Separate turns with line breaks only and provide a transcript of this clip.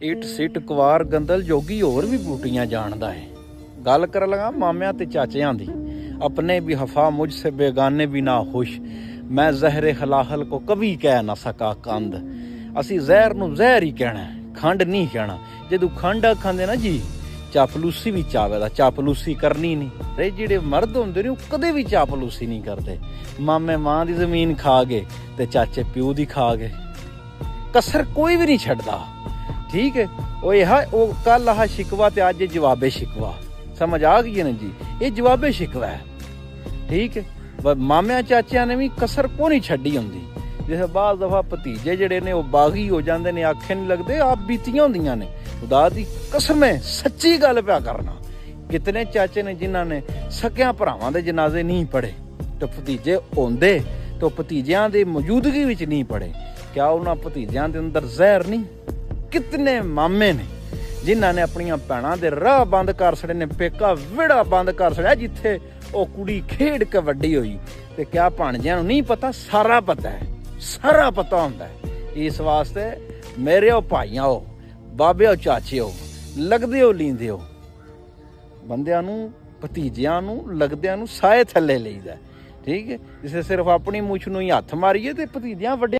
ਇੱਟ ਸਿੱਟ ਕੁਵਾਰ ਗੰਦਲ ਜੋਗੀ ਹੋਰ ਵੀ ਬੂਟੀਆਂ ਜਾਣਦਾ ਹੈ। ਗੱਲ ਕਰ ਲਗਾ ਮਾਮਿਆਂ ਤੇ ਚਾਚਿਆਂ ਦੀ। अपने भी हफा मुझसे बेगाने भी ना खुश मैं जहरे हलाहल को कभी कह ना सका कंद। असी जहर नूं जहर ही कहना खंड नहीं कहना। जदों खंड आखांदे ना जी चापलूसी भी चावे दा चापलूसी करनी नहीं। रे जिहड़े मर्द हुंदे ने ओह कदे भी चापलूसी नहीं करते। मामे मां दी जमीन खा गए ते चाचे प्यो दी खा गए, कसर कोई भी नहीं छड्डदा। ठीक है ओह यह ओह कल आह शिकवा ते अज जवाबे शिकवा समझ आ गई है ना जी। ये जवाबे शिकवा है। ठीक है मामिया चाचिया ने भी कसर को नहीं छड्डी होंदी। जिसे बाद दफा भतीजे जड़े ने बागी हो जाते ने आखे नहीं लगते आप बीतियां होंदियां ने। खुदा दी कसम है सच्ची गल पिया करना। कितने चाचे ने जिन्हां ने सकिया भरावां दे जनाजे नहीं पढ़े तो भतीजे होंदे तो भतीजियां दे मौजूदगी विच नहीं पढ़े। क्या उन्हां भतीजियां दे अंदर जहर नहीं? कितने मामे ने जिन्हां ने अपनियां भैणां दे राह बंद कर छड़े ने, पेका विड़ा बंद कर छड़िया जिथे ओ कुड़ी खेड के वड्डी होई। ते क्या भाणजियां नूं नहीं पता? सारा पता है, सारा पता हुंदा है। इस वास्ते मेरे ओ भाईआं हो बाबे ओ चाचे हो लगदे हो लींदे हो बंदियां नूं भतीजियां नूं लगदियां नूं साए थल्ले लईदा। ठीक है जिसे सिर्फ अपनी मुछ नूं ही हत्थ मारीए ते भतीजियां वड्डे